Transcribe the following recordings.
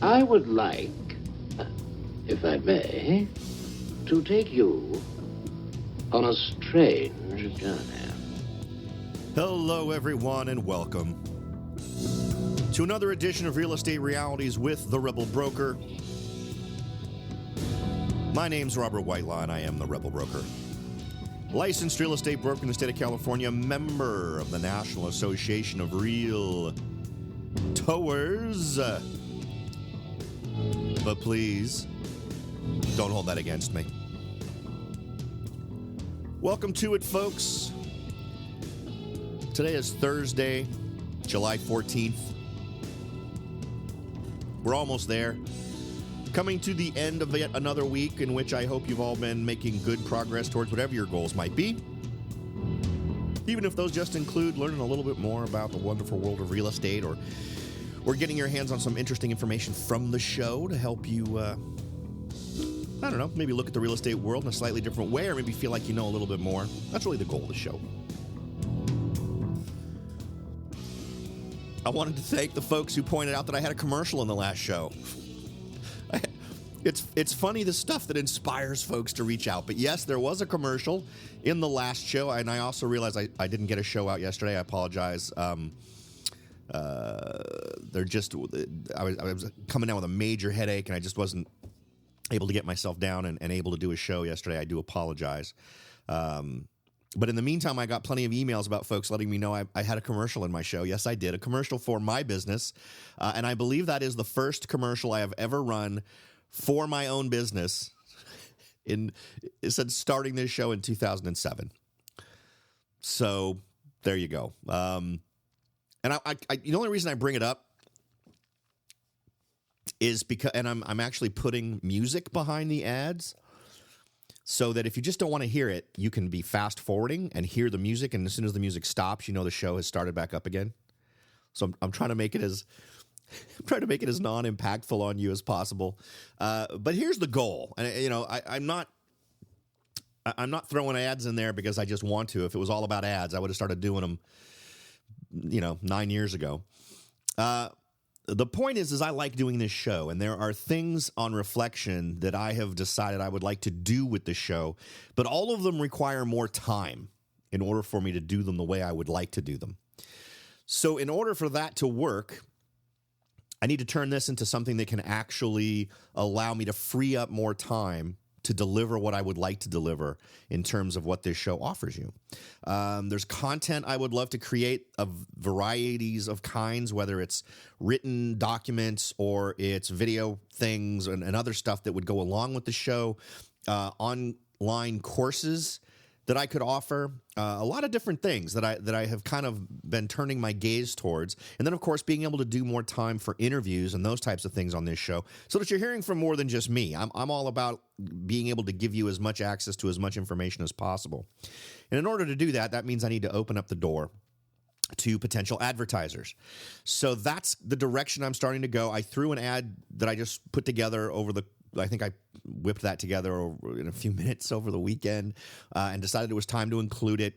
I would like, if I may, to take you on a strange journey. Hello, everyone, and welcome to another edition of Real Estate Realities with The Rebel Broker. My name's Robert Whitelaw, and I am The Rebel Broker. Licensed real estate broker in the state of California, member of the National Association of Realtors. But please, don't hold that against me. Welcome to it, folks. Today is Thursday, July 14th. We're almost there. Coming to the end of yet another week in which I hope you've all been making good progress towards whatever your goals might be. Even if those just include learning a little bit more about the wonderful world of real estate or getting your hands on some interesting information from the show to help you, I don't know, maybe look at the real estate world in a slightly different way or maybe feel like you know a little bit more. That's really the goal of the show. I wanted to thank the folks who pointed out that I had a commercial in the last show. It's funny, the stuff that inspires folks to reach out. But yes, there was a commercial in the last show, and I also realized I didn't get a show out yesterday. I apologize. I was coming down with a major headache, and I just wasn't able to get myself down and able to do a show yesterday. I do apologize. But in the meantime, I got plenty of emails about folks letting me know I had a commercial in my show. Yes, I did. A commercial for my business. And I believe that is the first commercial I have ever run for my own business since starting this show in 2007. So there you go. And the only reason I bring it up is because, and I'm actually putting music behind the ads so that if you just don't want to hear it, you can be fast forwarding and hear the music. And as soon as the music stops, you know the show has started back up again. So I'm trying to make it as non-impactful on you as possible. But here's the goal. And, I'm not throwing ads in there because I just want to. If it was all about ads, I would have started doing them, 9 years ago. The point is I like doing this show, and there are things on reflection that I have decided I would like to do with the show, but all of them require more time in order for me to do them the way I would like to do them. So in order for that to work, I need to turn this into something that can actually allow me to free up more time to deliver what I would like to deliver in terms of what this show offers you. There's content I would love to create of varieties of kinds, whether it's written documents or it's video things and other stuff that would go along with the show, online courses that I could offer, a lot of different things that I have kind of been turning my gaze towards. And then, of course, being able to do more time for interviews and those types of things on this show so that you're hearing from more than just me. I'm all about being able to give you as much access to as much information as possible. And in order to do that, that means I need to open up the door to potential advertisers. So that's the direction I'm starting to go. I threw an ad that I just put together I think I whipped that together in a few minutes over the weekend and decided it was time to include it,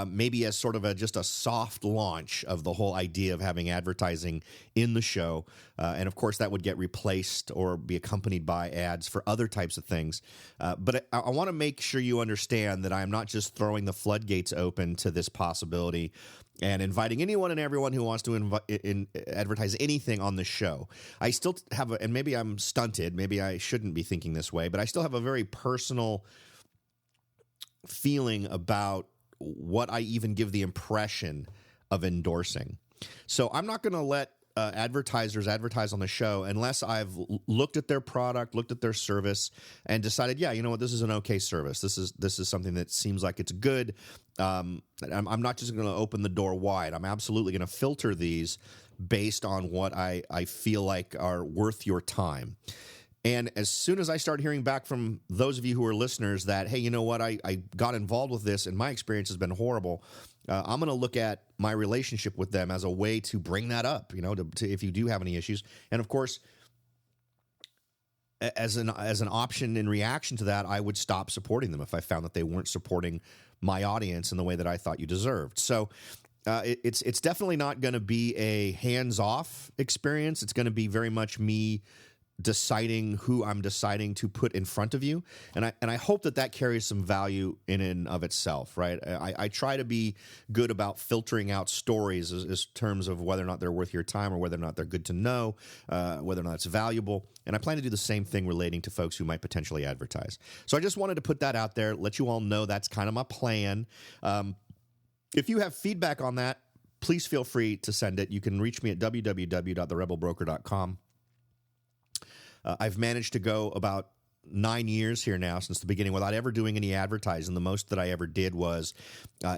maybe as sort of just a soft launch of the whole idea of having advertising in the show. And, of course, that would get replaced or be accompanied by ads for other types of things. But I want to make sure you understand that I am not just throwing the floodgates open to this possibility and inviting anyone and everyone who wants to advertise anything on the show. I still have and maybe I'm stunted, maybe I shouldn't be thinking this way, but I still have a very personal feeling about what I even give the impression of endorsing. So I'm not going to let advertisers advertise on the show unless I've looked at their product, looked at their service, and decided, yeah, you know what, this is an okay service. This is something that seems like it's good. I'm not just going to open the door wide. I'm absolutely going to filter these based on what I feel like are worth your time. And as soon as I start hearing back from those of you who are listeners that, hey, you know what, I got involved with this and my experience has been horrible, I'm going to look at my relationship with them as a way to bring that up, to if you do have any issues. And, of course, as an option in reaction to that, I would stop supporting them if I found that they weren't supporting my audience in the way that I thought you deserved. So It's definitely not going to be a hands-off experience. It's going to be very much me deciding who I'm deciding to put in front of you, and I hope that carries some value in and of itself, right? I try to be good about filtering out stories as terms of whether or not they're worth your time or whether or not they're good to know, whether or not it's valuable, and I plan to do the same thing relating to folks who might potentially advertise. So I just wanted to put that out there, let you all know that's kind of my plan. If you have feedback on that, please feel free to send it. You can reach me at www.therebelbroker.com. I've managed to go about 9 years here now since the beginning without ever doing any advertising. The most that I ever did was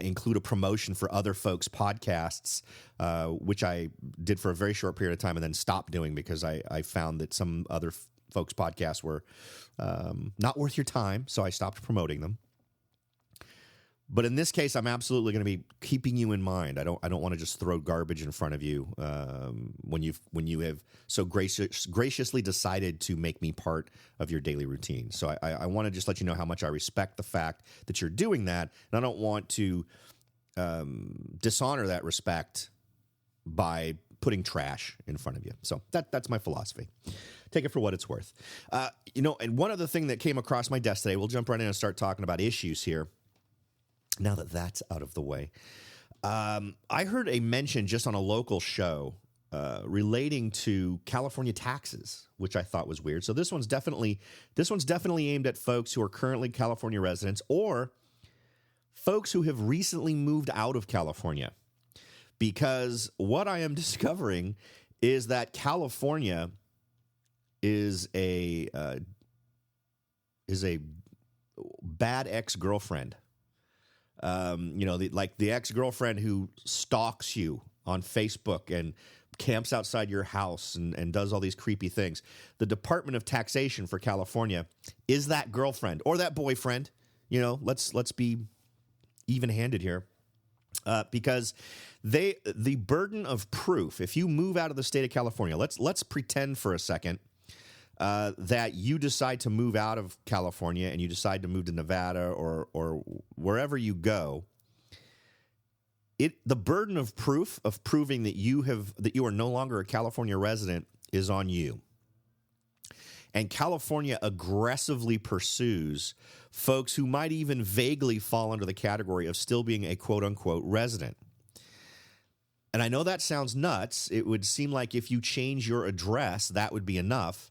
include a promotion for other folks' podcasts, which I did for a very short period of time and then stopped doing because I found that some other folks' podcasts were not worth your time, so I stopped promoting them. But in this case, I'm absolutely going to be keeping you in mind. I don't want to just throw garbage in front of you when you have so graciously decided to make me part of your daily routine. So I want to just let you know how much I respect the fact that you're doing that, and I don't want to dishonor that respect by putting trash in front of you. So that's my philosophy. Take it for what it's worth. And one other thing that came across my desk today, we'll jump right in and start talking about issues here. Now that that's out of the way, I heard a mention just on a local show relating to California taxes, which I thought was weird. So this one's definitely aimed at folks who are currently California residents or folks who have recently moved out of California. Because what I am discovering is that California is a bad ex-girlfriend. The ex-girlfriend who stalks you on Facebook and camps outside your house and does all these creepy things. The Department of Taxation for California is that girlfriend or that boyfriend. Let's be even-handed here. Because the burden of proof, if you move out of the state of California, let's pretend for a second that you decide to move out of California and you decide to move to Nevada or wherever you go. The burden of proof of proving that you are no longer a California resident is on you. And California aggressively pursues folks who might even vaguely fall under the category of still being a quote-unquote resident. And I know that sounds nuts. It would seem like if you change your address, that would be enough.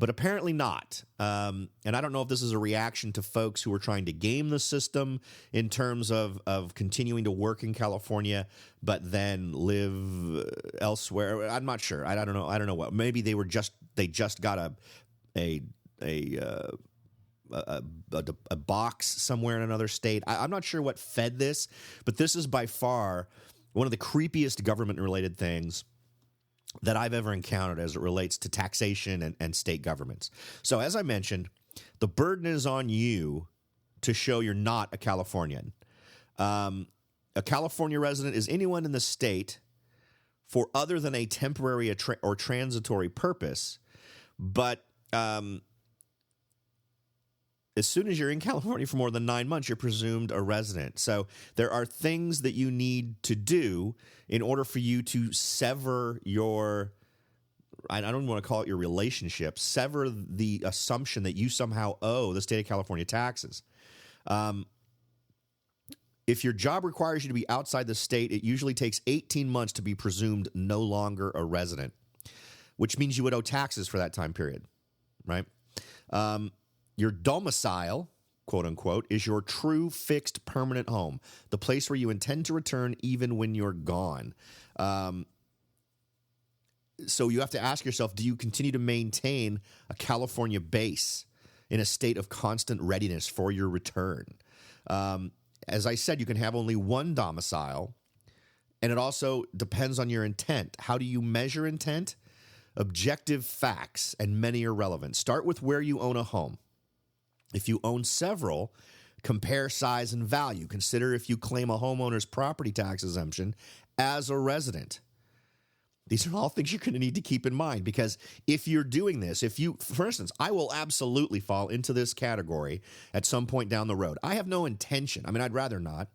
But apparently not. And I don't know if this is a reaction to folks who are trying to game the system in terms of continuing to work in California, but then live elsewhere. I'm not sure. I don't know. I don't know what. Maybe they just got a box somewhere in another state. I'm not sure what fed this, but this is by far one of the creepiest government-related things that I've ever encountered as it relates to taxation and state governments. So as I mentioned, the burden is on you to show you're not a Californian. A California resident is anyone in the state for other than a temporary or transitory purpose, but as soon as you're in California for more than 9 months, you're presumed a resident. So there are things that you need to do in order for you to sever your, I don't want to call it your relationship, sever the assumption that you somehow owe the state of California taxes. If your job requires you to be outside the state, it usually takes 18 months to be presumed no longer a resident, which means you would owe taxes for that time period, right? Your domicile, quote unquote, is your true fixed permanent home, the place where you intend to return even when you're gone. So you have to ask yourself, do you continue to maintain a California base in a state of constant readiness for your return? As I said, you can have only one domicile, and it also depends on your intent. How do you measure intent? Objective facts, and many are relevant. Start with where you own a home. If you own several, compare size and value. Consider if you claim a homeowner's property tax exemption as a resident. These are all things you're going to need to keep in mind, because if you're doing this, for instance, I will absolutely fall into this category at some point down the road. I have no intention. I mean, I'd rather not.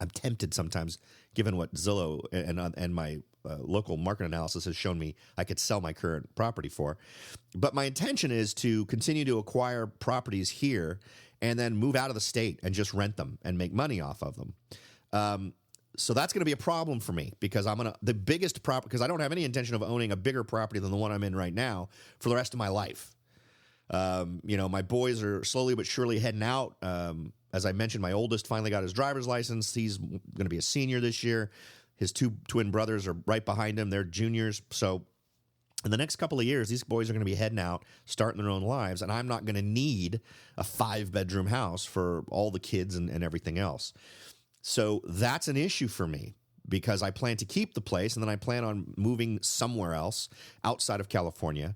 I'm tempted sometimes, given what Zillow and my local market analysis has shown me I could sell my current property for. But my intention is to continue to acquire properties here and then move out of the state and just rent them and make money off of them. So that's going to be a problem for me because the biggest property, because I don't have any intention of owning a bigger property than the one I'm in right now for the rest of my life. My boys are slowly but surely heading out. As I mentioned, my oldest finally got his driver's license. He's going to be a senior this year. His two twin brothers are right behind him. They're juniors. So in the next couple of years, these boys are going to be heading out, starting their own lives, and I'm not going to need a 5-bedroom house for all the kids and everything else. So that's an issue for me because I plan to keep the place, and then I plan on moving somewhere else outside of California.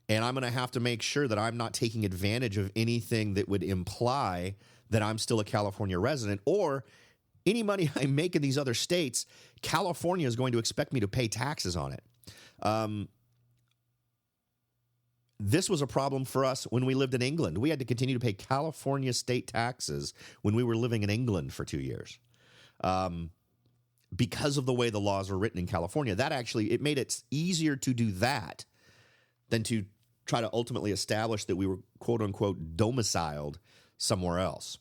And I'm going to have to make sure that I'm not taking advantage of anything that would imply that I'm still a California resident, or any money I make in these other states, California is going to expect me to pay taxes on it. This was a problem for us when we lived in England. We had to continue to pay California state taxes when we were living in England for 2 years. Because of the way the laws are written in California, it made it easier to do that than to try to ultimately establish that we were, quote unquote, domiciled somewhere else.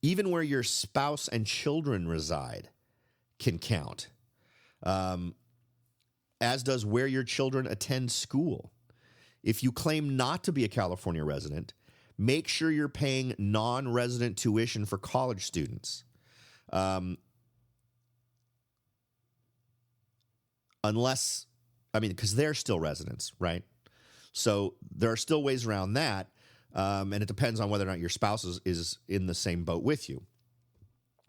Even where your spouse and children reside can count, as does where your children attend school. If you claim not to be a California resident, make sure you're paying non-resident tuition for college students. Because they're still residents, right? So there are still ways around that, and it depends on whether or not your spouse is in the same boat with you.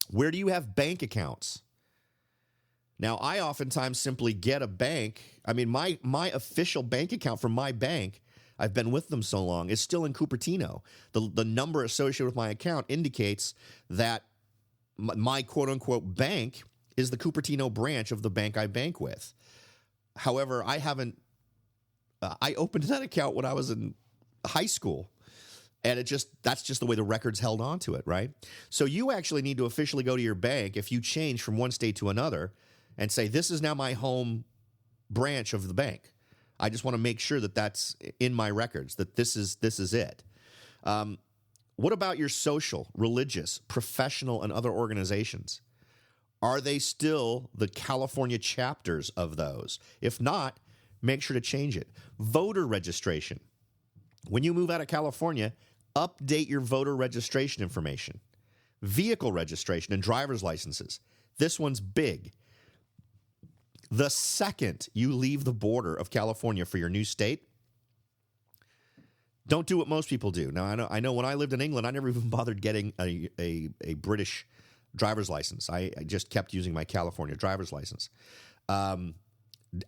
Where do you have bank accounts? Now, I oftentimes simply get a bank. I mean, my official bank account from my bank, I've been with them so long, is still in Cupertino. The number associated with my account indicates that my quote-unquote bank is the Cupertino branch of the bank I bank with. However, I opened that account when I was in high school, and that's just the way the records held on to it, right? So you actually need to officially go to your bank if you change from one state to another and say, this is now my home branch of the bank. I just want to make sure that that's in my records, that this is it. What about your social, religious, professional, and other organizations? Are they still the California chapters of those? If not, make sure to change it. Voter registration. When you move out of California, update your voter registration information. Vehicle registration and driver's licenses. This one's big. The second you leave the border of California for your new state, don't do what most people do. Now, I know when I lived in England, I never even bothered getting a British driver's license. I just kept using my California driver's license.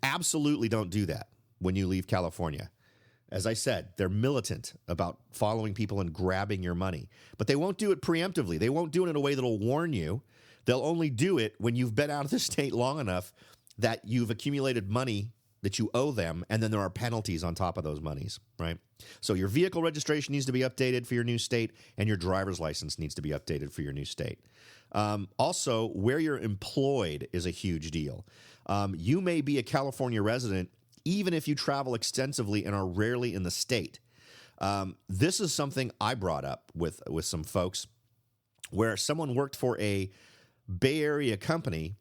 Absolutely don't do that when you leave California. As I said, they're militant about following people and grabbing your money. But they won't do it preemptively. They won't do it in a way that'll warn you. They'll only do it when you've been out of the state long enough that you've accumulated money that you owe them, and then there are penalties on top of those monies, right? So your vehicle registration needs to be updated for your new state, and your driver's license needs to be updated for your new state. Also, where you're employed is a huge deal. You may be a California resident even if you travel extensively and are rarely in the state. This is something I brought up with some folks where someone worked for a Bay Area company,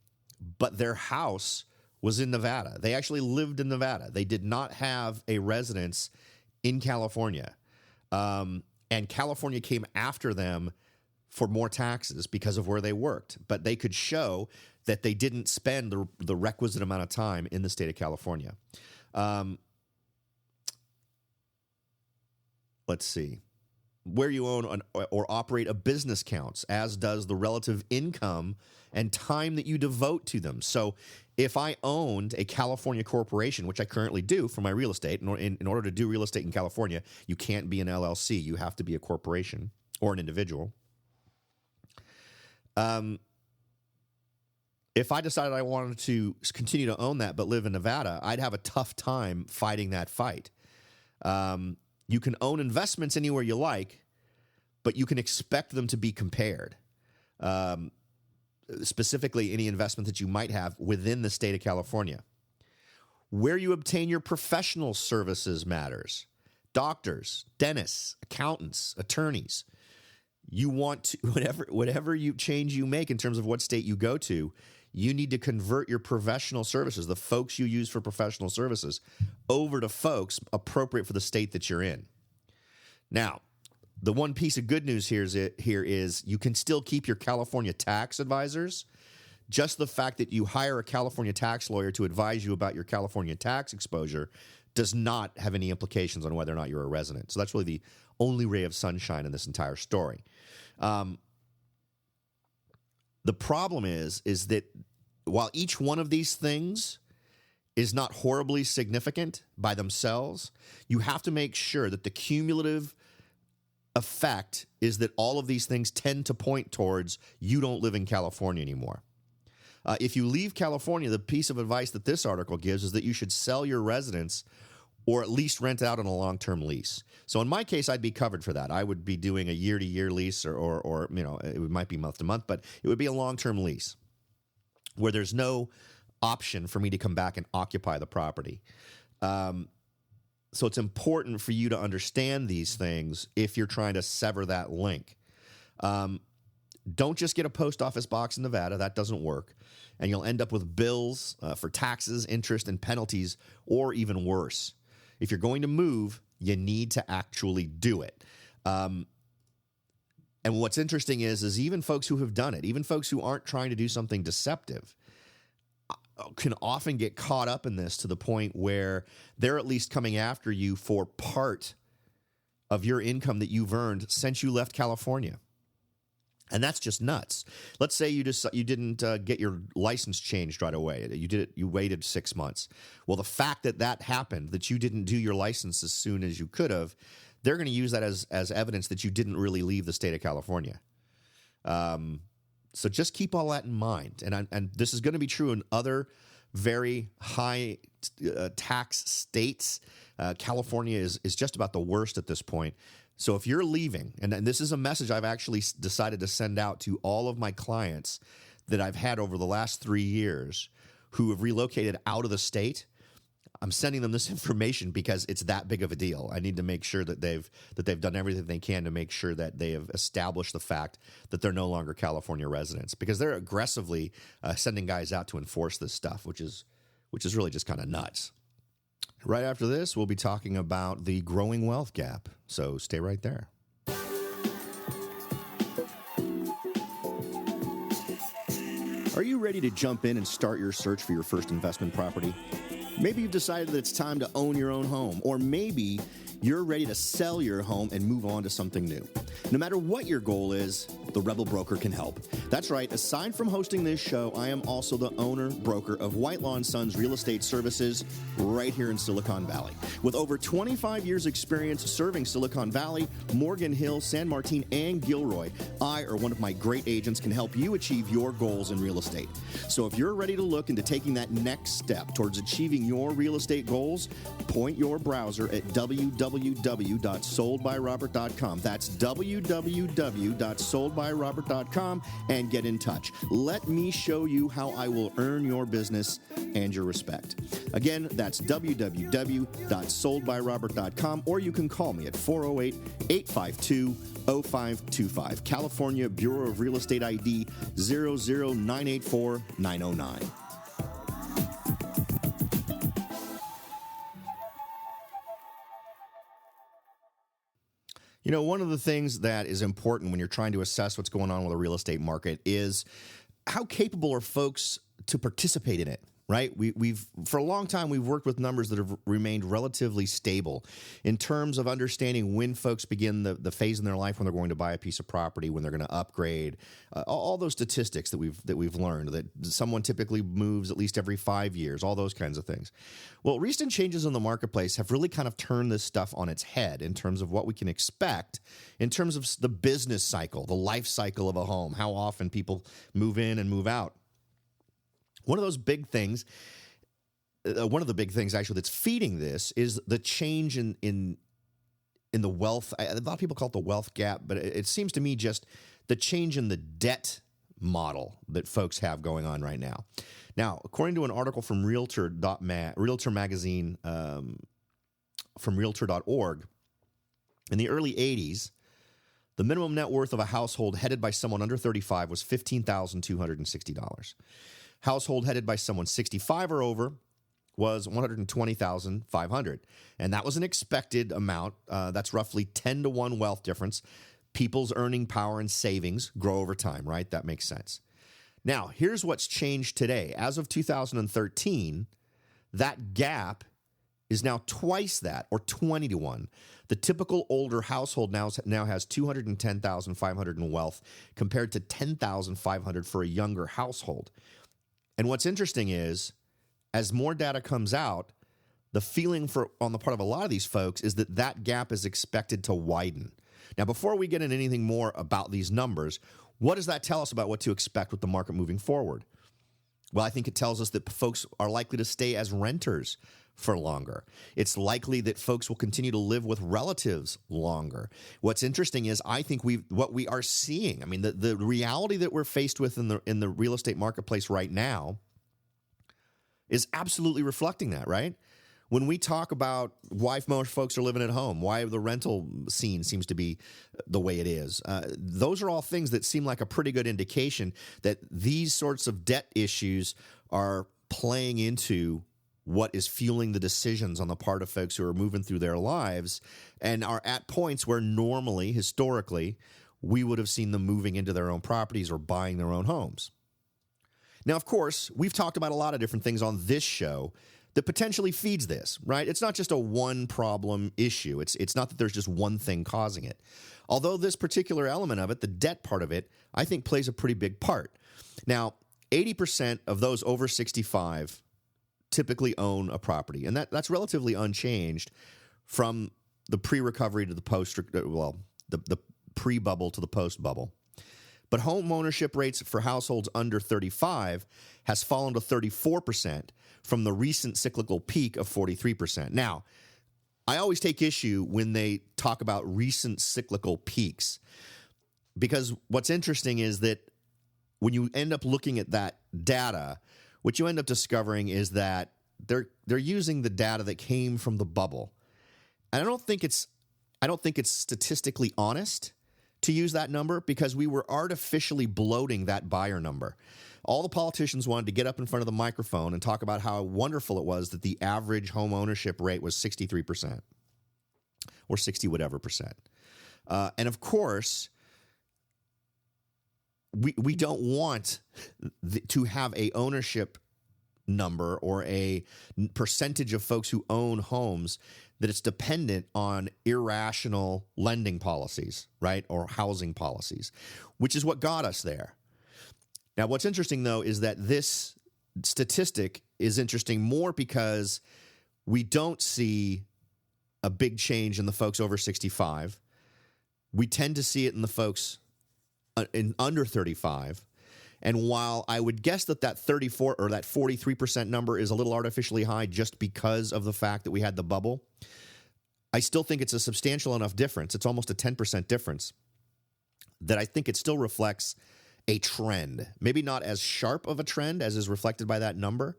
but their house was in Nevada. They actually lived in Nevada. They did not have a residence in California. And California came after them for more taxes because of where they worked. But they could show that they didn't spend the requisite amount of time in the state of California. Let's see. Where you own or operate a business counts, as does the relative income and time that you devote to them. So if I owned a California corporation, which I currently do for my real estate, in order to do real estate in California, you can't be an LLC. You have to be a corporation or an individual. If I decided I wanted to continue to own that but live in Nevada, I'd have a tough time fighting that fight. You can own investments anywhere you like, but you can expect them to be compared. Specifically, any investment that you might have within the state of California. Where you obtain your professional services matters. Doctors, dentists, accountants, attorneys. You want to, whatever you change you make in terms of what state you go to, you need to convert your professional services, the folks you use for professional services, over to folks appropriate for the state that you're in. Now, the one piece of good news here is you can still keep your California tax advisors. Just the fact that you hire a California tax lawyer to advise you about your California tax exposure does not have any implications on whether or not you're a resident. So that's really the only ray of sunshine in this entire story. The problem is that while each one of these things is not horribly significant by themselves, you have to make sure that the cumulative effect is that all of these things tend to point towards you don't live in California anymore. If you leave California, the piece of advice that this article gives is that you should sell your residence or at least rent out on a long-term lease. So in my case, I'd be covered for that. I would be doing a year-to-year lease or it might be month-to-month, but it would be a long-term lease where there's no option for me to come back and occupy the property. So it's important for you to understand these things if you're trying to sever that link. Don't just get a post office box in Nevada. That doesn't work. And you'll end up with bills for taxes, interest, and penalties, or even worse. If you're going to move, you need to actually do it. And what's interesting is even folks who have done it, even folks who aren't trying to do something deceptive, can often get caught up in this to the point where they're at least coming after you for part of your income that you've earned since you left California. And that's just nuts. Let's say you didn't get your license changed right away. You waited 6 months. Well, the fact that happened, that you didn't do your license as soon as you could have, they're going to use that as evidence that you didn't really leave the state of California. So just keep all that in mind. And this is going to be true in other very high tax states. California is just about the worst at this point. So if you're leaving, and this is a message I've actually decided to send out to all of my clients that I've had over the last 3 years who have relocated out of the state, I'm sending them this information because it's that big of a deal. I need to make sure that they've done everything they can to make sure that they have established the fact that they're no longer California residents, because they're aggressively sending guys out to enforce this stuff, which is really just kind of nuts. Right after this, we'll be talking about the growing wealth gap. So stay right there. Are you ready to jump in and start your search for your first investment property? Maybe you've decided that it's time to own your own home, or maybe you're ready to sell your home and move on to something new. No matter what your goal is, the Rebel Broker can help. That's right. Aside from hosting this show, I am also the owner broker of Whitelaw & Sons Real Estate Services right here in Silicon Valley. With over 25 years experience serving Silicon Valley, Morgan Hill, San Martin, and Gilroy, I or one of my great agents can help you achieve your goals in real estate. So if you're ready to look into taking that next step towards achieving your real estate goals, point your browser at www.soldbyrobert.com. That's www.soldbyrobert.com and get in touch. Let me show you how I will earn your business and your respect. Again, that's www.soldbyrobert.com, or you can call me at 408-852-0525. California Bureau of Real Estate ID 00984-909. You know, one of the things that is important when you're trying to assess what's going on with the real estate market is how capable are folks to participate in it, right? We've for a long time, we've worked with numbers that have remained relatively stable in terms of understanding when folks begin the phase in their life when they're going to buy a piece of property, when they're going to upgrade, all those statistics that we've learned, that someone typically moves at least every 5 years, all those kinds of things. Well, recent changes in the marketplace have really kind of turned this stuff on its head in terms of what we can expect in terms of the business cycle, the life cycle of a home, how often people move in and move out. One of the big things actually that's feeding this is the change in in the wealth. A lot of people call it the wealth gap, but it seems to me just the change in the debt model that folks have going on right now. Now, according to an article from Realtor Magazine, from Realtor.org, in the early 80s, the minimum net worth of a household headed by someone under 35 was $15,260. Household headed by someone 65 or over was $120,500. And that was an expected amount. That's roughly 10 to 1 wealth difference. People's earning power and savings grow over time, right? That makes sense. Now, here's what's changed today. As of 2013, that gap is now twice that, or 20 to 1. The typical older household now has $210,500 in wealth compared to $10,500 for a younger household. And what's interesting is, as more data comes out, the feeling on the part of a lot of these folks is that that gap is expected to widen. Now, before we get into anything more about these numbers, what does that tell us about what to expect with the market moving forward? Well, I think it tells us that folks are likely to stay as renters for longer. It's likely that folks will continue to live with relatives longer. What's interesting is I think what we are seeing, I mean, the reality that we're faced with in the real estate marketplace right now is absolutely reflecting that, right? When we talk about why most folks are living at home, why the rental scene seems to be the way it is, those are all things that seem like a pretty good indication that these sorts of debt issues are playing into what is fueling the decisions on the part of folks who are moving through their lives and are at points where normally, historically, we would have seen them moving into their own properties or buying their own homes. Now, of course, we've talked about a lot of different things on this show that potentially feeds this, right? It's not just a one problem issue. It's not that there's just one thing causing it. Although this particular element of it, the debt part of it, I think plays a pretty big part. Now, 80% of those over 65 typically own a property, and that's relatively unchanged from the pre-recovery to the the pre-bubble to the post-bubble. But home ownership rates for households under 35 has fallen to 34% from the recent cyclical peak of 43%. Now, I always take issue when they talk about recent cyclical peaks, because what's interesting is that when you end up looking at that data, what you end up discovering is that they're using the data that came from the bubble. And I don't think it's statistically honest to use that number, because we were artificially bloating that buyer number. All the politicians wanted to get up in front of the microphone and talk about how wonderful it was that the average home ownership rate was 63% or 60 whatever percent. And of course, we don't want to have a ownership number or a percentage of folks who own homes that it's dependent on irrational lending policies, right, or housing policies, which is what got us there. Now, what's interesting, though, is that this statistic is interesting more because we don't see a big change in the folks over 65. We tend to see it in the folks in under 35. And while I would guess that 34 or that 43% number is a little artificially high just because of the fact that we had the bubble, I still think it's a substantial enough difference. It's almost a 10% difference that I think it still reflects a trend. Maybe not as sharp of a trend as is reflected by that number.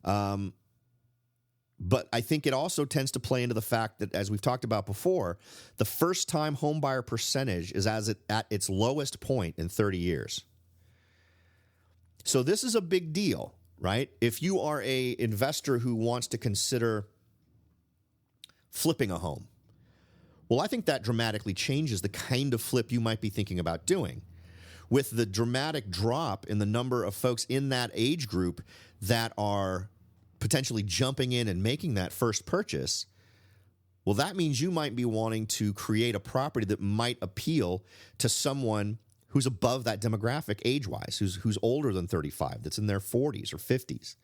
But I think it also tends to play into the fact that, as we've talked about before, the first-time homebuyer percentage is at its lowest point in 30 years. So this is a big deal, right? If you are a investor who wants to consider flipping a home, well, I think that dramatically changes the kind of flip you might be thinking about doing. With the dramatic drop in the number of folks in that age group that are potentially jumping in and making that first purchase, well, that means you might be wanting to create a property that might appeal to someone who's above that demographic age-wise, who's older than 35, that's in their 40s or 50s.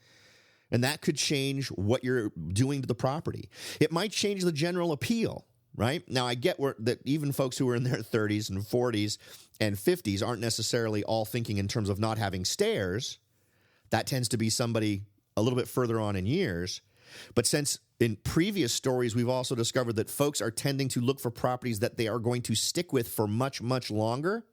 And that could change what you're doing to the property. It might change the general appeal, right? Now, I get that even folks who are in their 30s and 40s and 50s aren't necessarily all thinking in terms of not having stairs. That tends to be somebody a little bit further on in years. But since In previous stories, we've also discovered that folks are tending to look for properties that they are going to stick with for much, much longer.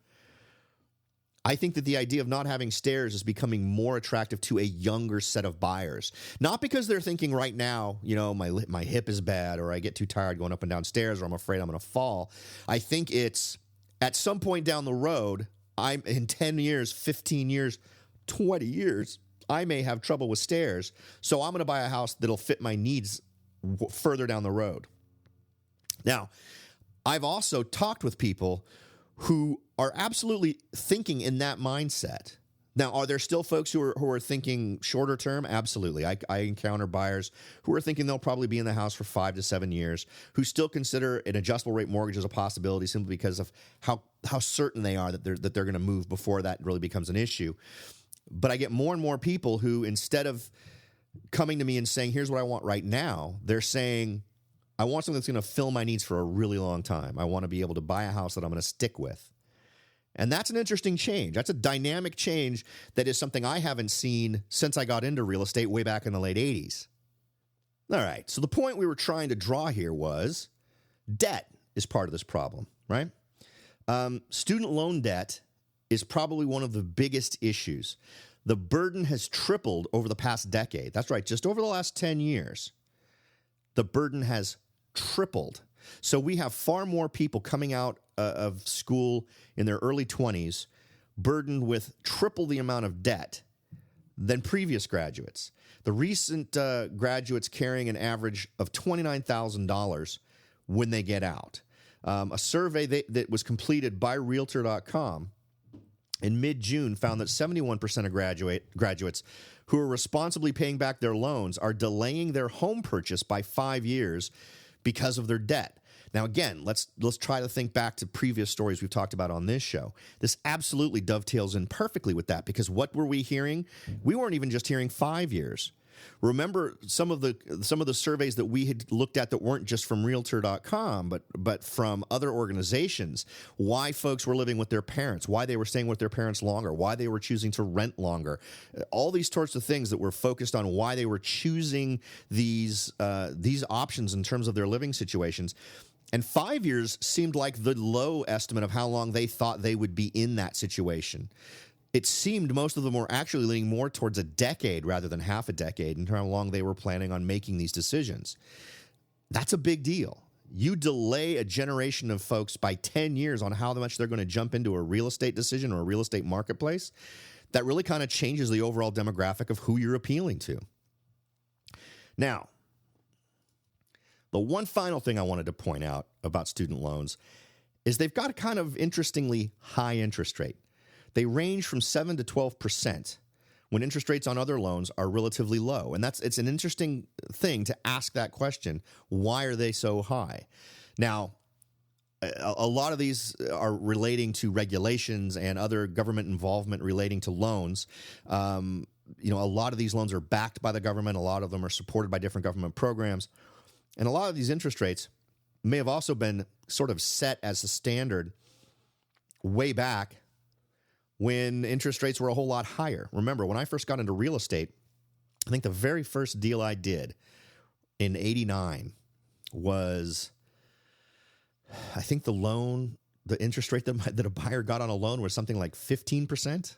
I think that the idea of not having stairs is becoming more attractive to a younger set of buyers. Not because they're thinking right now, my hip is bad, or I get too tired going up and down stairs, or I'm afraid I'm going to fall. I think it's at some point down the road, I'm in 10 years, 15 years, 20 years, I may have trouble with stairs. So I'm going to buy a house that'll fit my needs further down the road. Now, I've also talked with people who are absolutely thinking in that mindset. Now, are there still folks who are thinking shorter term? Absolutely. I encounter buyers who are thinking they'll probably be in the house for 5 to 7 years, who still consider an adjustable rate mortgage as a possibility simply because of how certain they are that they're going to move before that really becomes an issue. But I get more and more people who, instead of coming to me and saying, here's what I want right now, they're saying, I want something that's going to fill my needs for a really long time. I want to be able to buy a house that I'm going to stick with. And that's an interesting change. That's a dynamic change that is something I haven't seen since I got into real estate way back in the late 80s. All right, so the point we were trying to draw here was debt is part of this problem, right? Student loan debt is probably one of the biggest issues. The burden has tripled over the past decade. That's right, just over the last 10 years. The burden has tripled. So we have far more people coming out of school in their early 20s burdened with triple the amount of debt than previous graduates. The recent graduates carrying an average of $29,000 when they get out. A survey that was completed by Realtor.com in mid-June found that 71% of graduates who are responsibly paying back their loans are delaying their home purchase by 5 years because of their debt. Now, again, let's try to think back to previous stories we've talked about on this show. This absolutely dovetails in perfectly with that, because what were we hearing? We weren't even just hearing 5 years. Remember some of the surveys that we had looked at that weren't just from Realtor.com, but from other organizations, why folks were living with their parents, why they were staying with their parents longer, why they were choosing to rent longer, all these sorts of things that were focused on why they were choosing these options in terms of their living situations. And 5 years seemed like the low estimate of how long they thought they would be in that situation. It seemed most of them were actually leaning more towards a decade rather than half a decade in how long they were planning on making these decisions. That's a big deal. You delay a generation of folks by 10 years on how much they're going to jump into a real estate decision or a real estate marketplace. That really kind of changes the overall demographic of who you're appealing to. Now, the one final thing I wanted to point out about student loans is they've got a kind of interestingly high interest rate. They range from 7 to 12% when interest rates on other loans are relatively low. And it's an interesting thing to ask that question. Why are they so high? Now, a lot of these are relating to regulations and other government involvement relating to loans. A lot of these loans are backed by the government. A lot of them are supported by different government programs. And a lot of these interest rates may have also been sort of set as a standard way back when interest rates were a whole lot higher. Remember, when I first got into real estate, I think the very first deal I did in 89 was, I think the interest rate that a buyer got on a loan was something like 15%.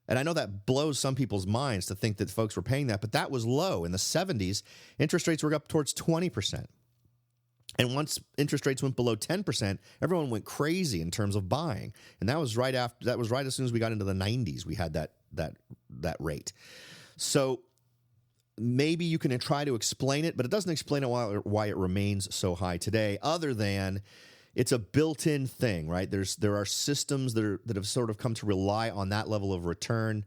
And I know that blows some people's minds to think that folks were paying that, but that was low. In the 70s, interest rates were up towards 20%. And once interest rates went below 10%, everyone went crazy in terms of buying. And that was right as soon as we got into the 90s, we had that rate. So maybe you can try to explain it, but it doesn't explain why it remains so high today, other than it's a built-in thing, right? There are systems that have sort of come to rely on that level of return.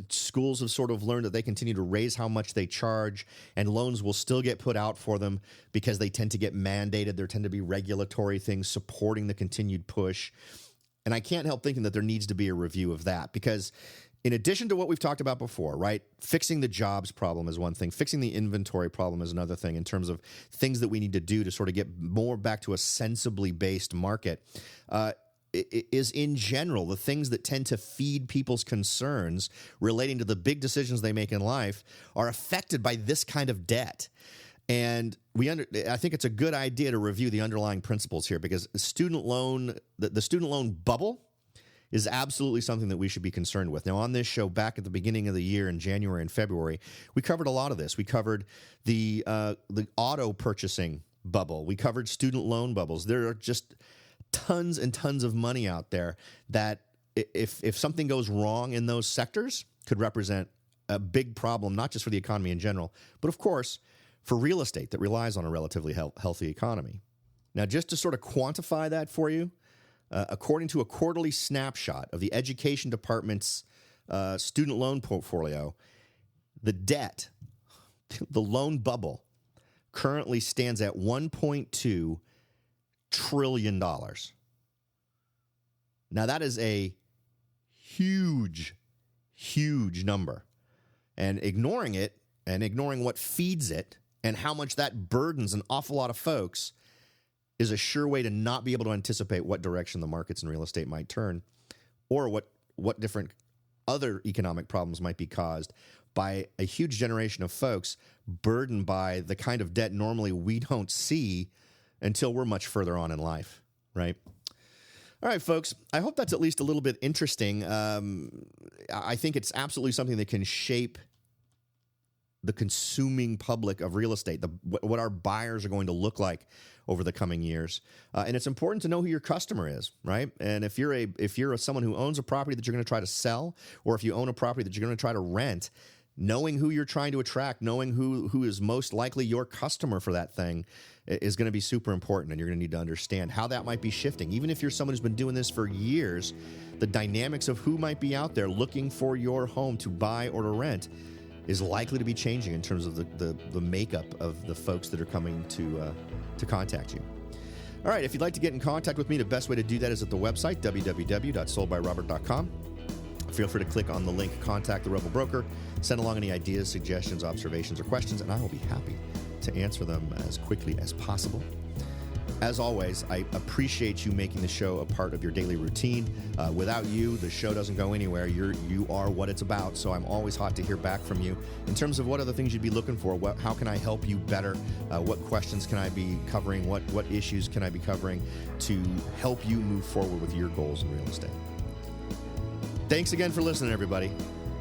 Schools have sort of learned that they continue to raise how much they charge, and loans will still get put out for them because they tend to get mandated. There tend to be regulatory things supporting the continued push. And I can't help thinking that there needs to be a review of that, because in addition to what we've talked about before, right? Fixing the jobs problem is one thing. Fixing the inventory problem is another thing in terms of things that we need to do to sort of get more back to a sensibly based market. is in general the things that tend to feed people's concerns relating to the big decisions they make in life are affected by this kind of debt. And I think it's a good idea to review the underlying principles here, because the student loan bubble is absolutely something that we should be concerned with. Now, on this show, back at the beginning of the year in January and February, we covered a lot of this. We covered the auto purchasing bubble. We covered student loan bubbles. There are just tons and tons of money out there that if something goes wrong in those sectors could represent a big problem, not just for the economy in general, but of course for real estate that relies on a relatively healthy economy. Now, just to sort of quantify that for you, according to a quarterly snapshot of the Education Department's student loan portfolio, the debt, the loan bubble, currently stands at $1.2 trillion. Now, that is a huge, huge number. And ignoring it and ignoring what feeds it and how much that burdens an awful lot of folks is a sure way to not be able to anticipate what direction the markets in real estate might turn, or what different other economic problems might be caused by a huge generation of folks burdened by the kind of debt normally we don't see until we're much further on in life, right? All right, folks, I hope that's at least a little bit interesting. I think it's absolutely something that can shape the consuming public of real estate, what our buyers are going to look like over the coming years. And it's important to know who your customer is, right? And if you're someone who owns a property that you're going to try to sell, or if you own a property that you're going to try to rent, knowing who you're trying to attract, knowing who is most likely your customer for that thing is going to be super important, and you're going to need to understand how that might be shifting. Even if you're someone who's been doing this for years, the dynamics of who might be out there looking for your home to buy or to rent is likely to be changing in terms of the makeup of the folks that are coming to contact you. All right, if you'd like to get in contact with me, the best way to do that is at the website, www.soldbyrobert.com. Feel free to click on the link, Contact the Rebel Broker. Send along any ideas, suggestions, observations, or questions, and I will be happy to answer them as quickly as possible. As always, I appreciate you making the show a part of your daily routine. Without you, the show doesn't go anywhere. You are what it's about, so I'm always hot to hear back from you in terms of what other things you'd be looking for. How can I help you better? What questions can I be covering? What issues can I be covering to help you move forward with your goals in real estate? Thanks again for listening, everybody.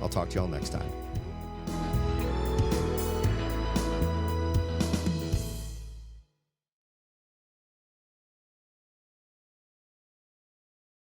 I'll talk to you all next time.